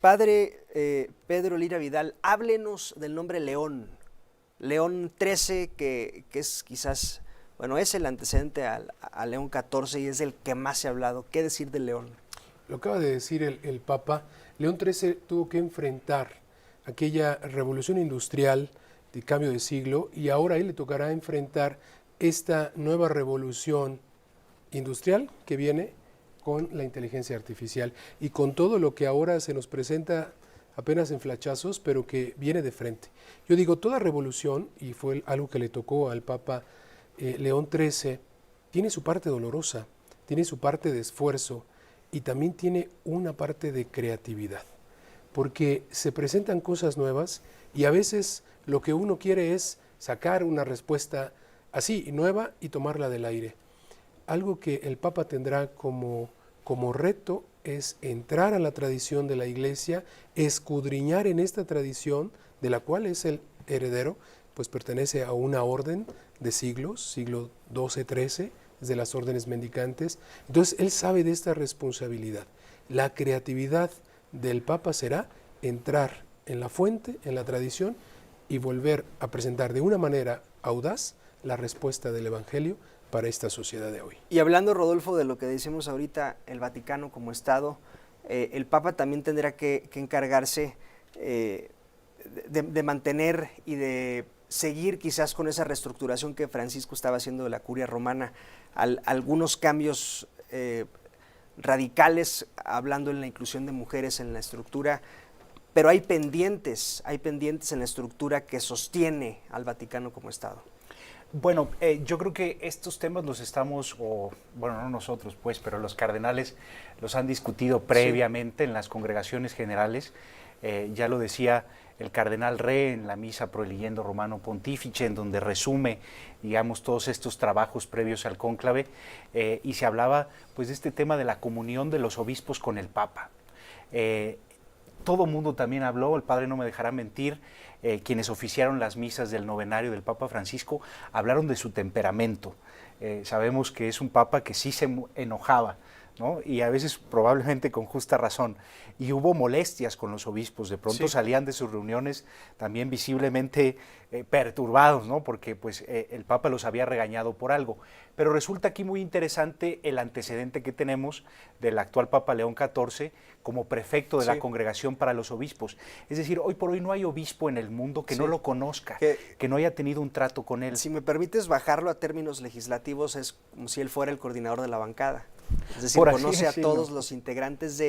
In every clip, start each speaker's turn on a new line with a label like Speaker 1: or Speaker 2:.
Speaker 1: Padre Pedro Lira Vidal, háblenos del nombre León. León XIII, que es quizás, bueno, es el antecedente a León XIV y es el que más se ha hablado. ¿Qué decir de León?
Speaker 2: Lo acaba de decir el Papa. León XIII tuvo que enfrentar aquella revolución industrial de cambio de siglo y ahora a él le tocará enfrentar esta nueva revolución industrial que viene con la inteligencia artificial y con todo lo que ahora se nos presenta apenas en flachazos, pero que viene de frente. Yo digo, toda revolución, y fue algo que le tocó al Papa León XIII, tiene su parte dolorosa, tiene su parte de esfuerzo y también tiene una parte de creatividad, porque se presentan cosas nuevas y a veces lo que uno quiere es sacar una respuesta así, nueva, y tomarla del aire. Algo que el Papa tendrá como reto es entrar a la tradición de la Iglesia, escudriñar en esta tradición de la cual es el heredero, pues pertenece a una orden de siglos, siglo XII, XIII, es de las órdenes mendicantes. Entonces él sabe de esta responsabilidad. La creatividad del Papa será entrar en la fuente, en la tradición, y volver a presentar de una manera audaz la respuesta del Evangelio para esta sociedad de hoy.
Speaker 1: Y hablando, Rodolfo, de lo que decimos ahorita, el Vaticano como Estado, el Papa también tendrá que encargarse de mantener y de seguir quizás con esa reestructuración que Francisco estaba haciendo de la Curia Romana, algunos cambios radicales, hablando en la inclusión de mujeres en la estructura, pero hay pendientes en la estructura que sostiene al Vaticano como Estado.
Speaker 3: Bueno, yo creo que estos temas los estamos, bueno, no nosotros pues, pero los cardenales los han discutido previamente en las congregaciones generales. Ya lo decía el cardenal Re en la misa Pro Eligendo Romano Pontifice, en donde resume, digamos, todos estos trabajos previos al cónclave, y se hablaba pues de este tema de la comunión de los obispos con el Papa. Todo mundo también habló, el padre no me dejará mentir, quienes oficiaron las misas del novenario del Papa Francisco hablaron de su temperamento. Sabemos que es un Papa que sí se enojaba, ¿no? Y a veces probablemente con justa razón. Y hubo molestias con los obispos, de pronto salían de sus reuniones también visiblemente perturbados, ¿no? Porque pues, el Papa los había regañado por algo. Pero resulta aquí muy interesante el antecedente que tenemos del actual Papa León XIV como prefecto de la Congregación para los Obispos. Es decir, hoy por hoy no hay obispo en el mundo que no lo conozca, que no haya tenido un trato con él.
Speaker 1: Si me permites bajarlo a términos legislativos, es como si él fuera el coordinador de la bancada. Es decir, conoce a todos los integrantes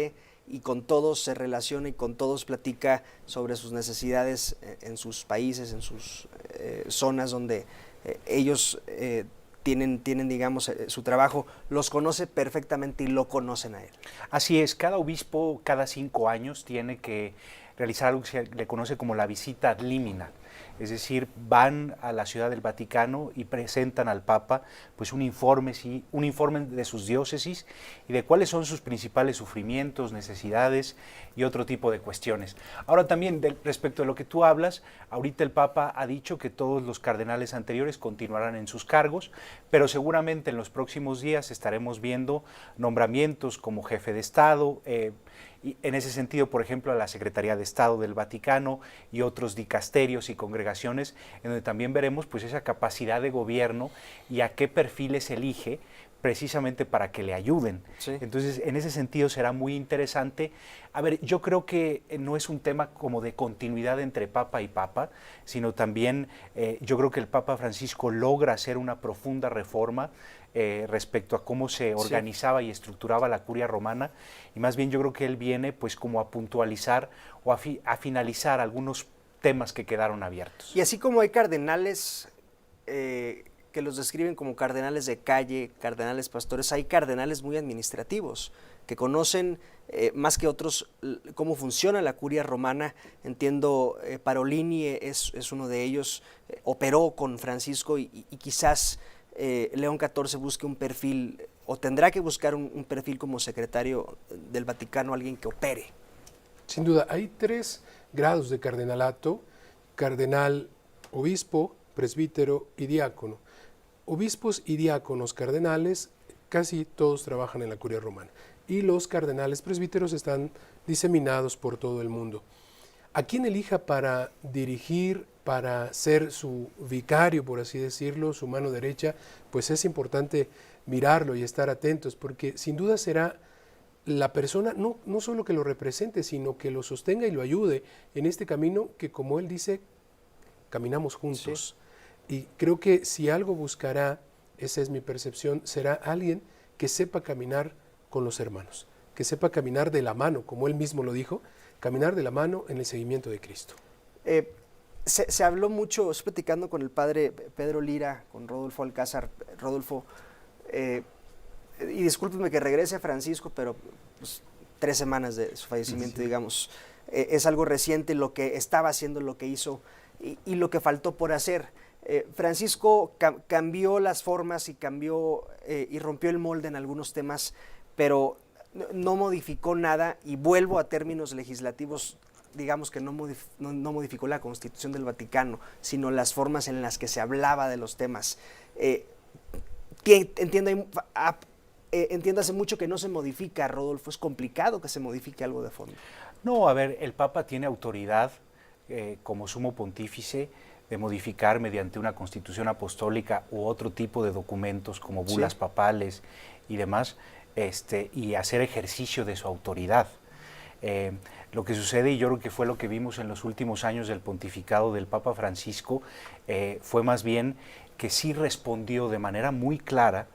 Speaker 1: y con todos se relaciona y con todos platica sobre sus necesidades en sus países, en sus zonas donde ellos tienen, digamos, su trabajo, los conoce perfectamente y lo conocen a él.
Speaker 3: Así es, cada obispo cada 5 años tiene que realizar algo que se le conoce como la visita ad limina. Es decir, van a la Ciudad del Vaticano y presentan al Papa pues un informe de sus diócesis y de cuáles son sus principales sufrimientos, necesidades y otro tipo de cuestiones. Ahora también, respecto a lo que tú hablas, ahorita el Papa ha dicho que todos los cardenales anteriores continuarán en sus cargos, pero seguramente en los próximos días estaremos viendo nombramientos como jefe de Estado, y en ese sentido, por ejemplo, a la Secretaría de Estado del Vaticano y otros dicasterios y congregaciones, en donde también veremos pues, esa capacidad de gobierno y a qué perfiles elige precisamente para que le ayuden. Entonces, en ese sentido será muy interesante. A ver, yo creo que no es un tema como de continuidad entre Papa y Papa, sino también yo creo que el Papa Francisco logra hacer una profunda reforma respecto a cómo se organizaba y estructuraba la curia romana, y más bien yo creo que él viene pues como a puntualizar o a finalizar algunos temas que quedaron abiertos.
Speaker 1: Y así como hay cardenales que los describen como cardenales de calle, cardenales pastores, hay cardenales muy administrativos, que conocen más que otros cómo funciona la curia romana. Entiendo, Parolini es uno de ellos, operó con Francisco y quizás León XIV busque un perfil, o tendrá que buscar un perfil como secretario del Vaticano, alguien que opere.
Speaker 2: Sin duda, hay 3 grados de cardenalato: cardenal, obispo, presbítero y diácono. Obispos y diáconos cardenales casi todos trabajan en la curia romana. y los cardenales presbíteros están diseminados por todo el mundo. A quien elija para dirigir, para ser su vicario, por así decirlo, su mano derecha, pues es importante mirarlo y estar atentos, porque sin duda será la persona no solo que lo represente, sino que lo sostenga y lo ayude en este camino que, como él dice, caminamos juntos. Sí. Y creo que si algo buscará, esa es mi percepción, será alguien que sepa caminar con los hermanos, que sepa caminar de la mano, como él mismo lo dijo, caminar de la mano en el seguimiento de Cristo.
Speaker 1: Se habló mucho, estoy platicando con el padre Pedro Lira, con Rodolfo Alcázar. Rodolfo, y discúlpeme que regrese a Francisco, pero pues, 3 semanas de su fallecimiento, sí, digamos, es algo reciente lo que estaba haciendo, lo que hizo y lo que faltó por hacer. Francisco cambió las formas y cambió y rompió el molde en algunos temas, pero no modificó nada, y vuelvo a términos legislativos, digamos que no modificó la Constitución del Vaticano, sino las formas en las que se hablaba de los temas. Entiéndase mucho que no se modifica, Rodolfo, es complicado que se modifique algo de fondo.
Speaker 3: No, a ver, el Papa tiene autoridad como sumo pontífice de modificar mediante una constitución apostólica u otro tipo de documentos como bulas, sí, papales y demás, y hacer ejercicio de su autoridad. Lo que sucede, y yo creo que fue lo que vimos en los últimos años del pontificado del Papa Francisco, fue más bien que sí respondió de manera muy clara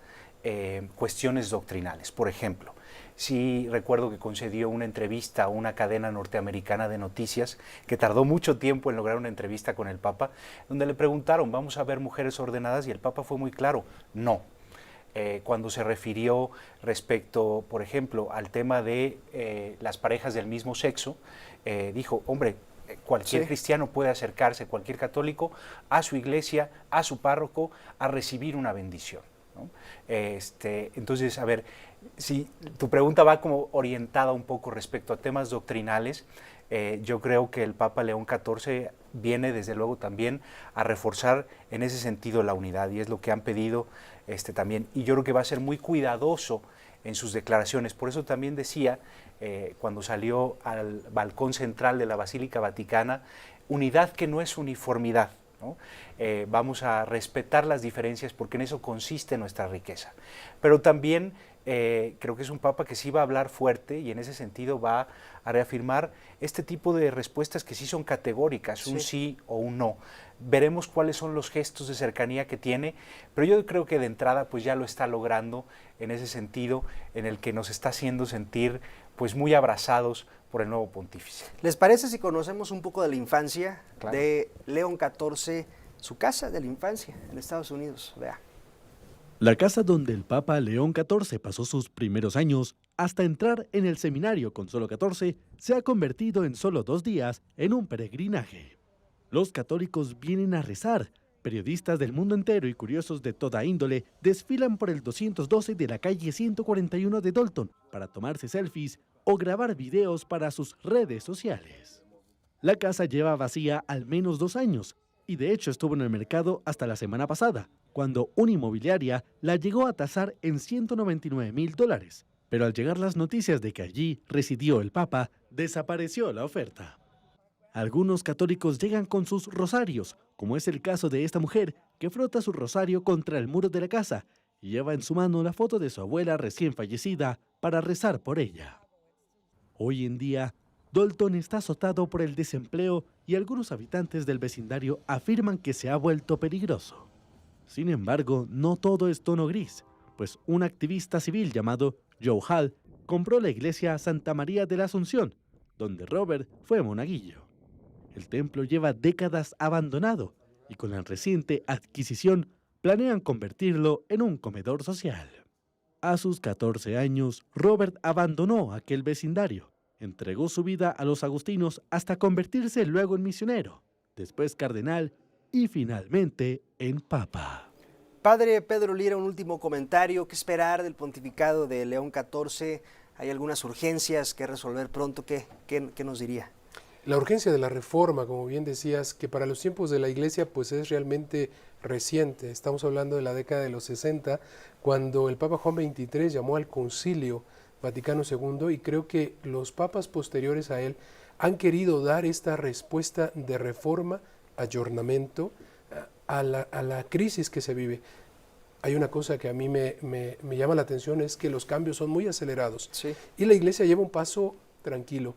Speaker 3: cuestiones doctrinales. Por ejemplo, sí recuerdo que concedió una entrevista a una cadena norteamericana de noticias que tardó mucho tiempo en lograr una entrevista con el Papa, donde le preguntaron, ¿vamos a ver mujeres ordenadas? Y el Papa fue muy claro, no. Cuando se refirió respecto, por ejemplo, al tema de las parejas del mismo sexo, dijo, hombre, cualquier sí, cristiano puede acercarse, cualquier católico, a su iglesia, a su párroco, a recibir una bendición, ¿no? Entonces, a ver, si tu pregunta va como orientada un poco respecto a temas doctrinales, yo creo que el Papa León XIV viene desde luego también a reforzar en ese sentido la unidad, y es lo que han pedido también, y yo creo que va a ser muy cuidadoso en sus declaraciones. Por eso también decía, cuando salió al balcón central de la Basílica Vaticana, unidad que no es uniformidad, ¿no? Vamos a respetar las diferencias porque en eso consiste nuestra riqueza. Pero también creo que es un Papa que sí va a hablar fuerte, y en ese sentido va a reafirmar este tipo de respuestas que sí son categóricas, sí, un sí o un no. Veremos cuáles son los gestos de cercanía que tiene, pero yo creo que de entrada pues ya lo está logrando en ese sentido, en el que nos está haciendo sentir pues muy abrazados por el nuevo pontífice.
Speaker 1: ¿Les parece si conocemos un poco de la infancia,
Speaker 3: claro,
Speaker 1: de León XIV, su casa de la infancia en Estados Unidos? Vea.
Speaker 4: La casa donde el Papa León XIV pasó sus primeros años hasta entrar en el seminario con solo 14, se ha convertido en solo 2 días en un peregrinaje. Los católicos vienen a rezar, periodistas del mundo entero y curiosos de toda índole desfilan por el 212 de la calle 141 de Dalton para tomarse selfies o grabar videos para sus redes sociales. La casa lleva vacía al menos 2 años y de hecho estuvo en el mercado hasta la semana pasada, cuando una inmobiliaria la llegó a tasar en $199,000. Pero al llegar las noticias de que allí residió el Papa, desapareció la oferta. Algunos católicos llegan con sus rosarios, como es el caso de esta mujer que frota su rosario contra el muro de la casa y lleva en su mano la foto de su abuela recién fallecida para rezar por ella. Hoy en día, Dalton está azotado por el desempleo y algunos habitantes del vecindario afirman que se ha vuelto peligroso. Sin embargo, no todo es tono gris, pues un activista civil llamado Joe Hall compró la iglesia Santa María de la Asunción, donde Robert fue monaguillo. El templo lleva décadas abandonado y con la reciente adquisición planean convertirlo en un comedor social. A sus 14 años, Robert abandonó aquel vecindario, entregó su vida a los agustinos hasta convertirse luego en misionero, después cardenal y finalmente en papa.
Speaker 1: Padre Pedro Lira, un último comentario. ¿Qué esperar del pontificado de León XIV? ¿Hay algunas urgencias que resolver pronto? ¿Qué nos diría?
Speaker 2: La urgencia de la reforma, como bien decías, que para los tiempos de la Iglesia pues es realmente reciente. Estamos hablando de la década de los 60, cuando el Papa Juan XXIII llamó al concilio Vaticano II, y creo que los papas posteriores a él han querido dar esta respuesta de reforma, ayornamiento a la crisis que se vive. Hay una cosa que a mí me llama la atención, es que los cambios son muy acelerados,
Speaker 1: Sí.
Speaker 2: y la Iglesia lleva un paso tranquilo.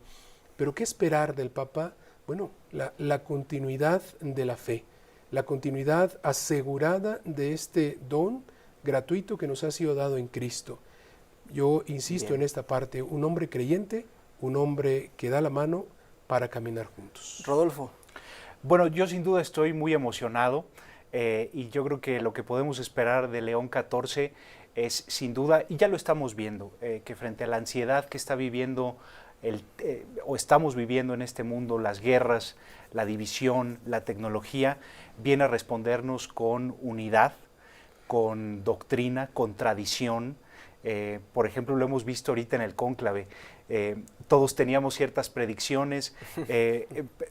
Speaker 2: Pero ¿qué esperar del Papa? Bueno, la continuidad de la fe, la continuidad asegurada de este don gratuito que nos ha sido dado en Cristo. Yo insisto
Speaker 1: Bien.
Speaker 2: en esta parte, un hombre creyente, un hombre que da la mano para caminar juntos.
Speaker 1: Rodolfo.
Speaker 3: Bueno, yo sin duda estoy muy emocionado y yo creo que lo que podemos esperar de León XIV es sin duda, y ya lo estamos viendo, que frente a la ansiedad que está viviendo o estamos viviendo en este mundo, las guerras, la división, la tecnología, viene a respondernos con unidad, con doctrina, con tradición. Por ejemplo, lo hemos visto ahorita en el cónclave. Todos teníamos ciertas predicciones,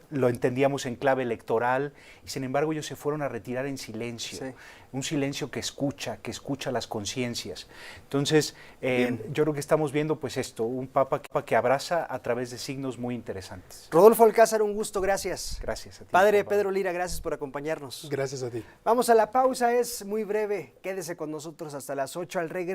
Speaker 3: lo entendíamos en clave electoral, y sin embargo ellos se fueron a retirar en silencio.
Speaker 1: Sí.
Speaker 3: Un silencio que escucha las conciencias. Entonces, yo creo que estamos viendo pues esto, un papa que abraza a través de signos muy interesantes.
Speaker 1: Rodolfo Alcázar, un gusto, gracias.
Speaker 3: Gracias a ti.
Speaker 1: Padre
Speaker 3: Juan Pablo.
Speaker 1: Pedro Lira, gracias por acompañarnos.
Speaker 2: Gracias a ti.
Speaker 1: Vamos a la pausa, es muy breve. Quédese con nosotros hasta las 8 al regreso.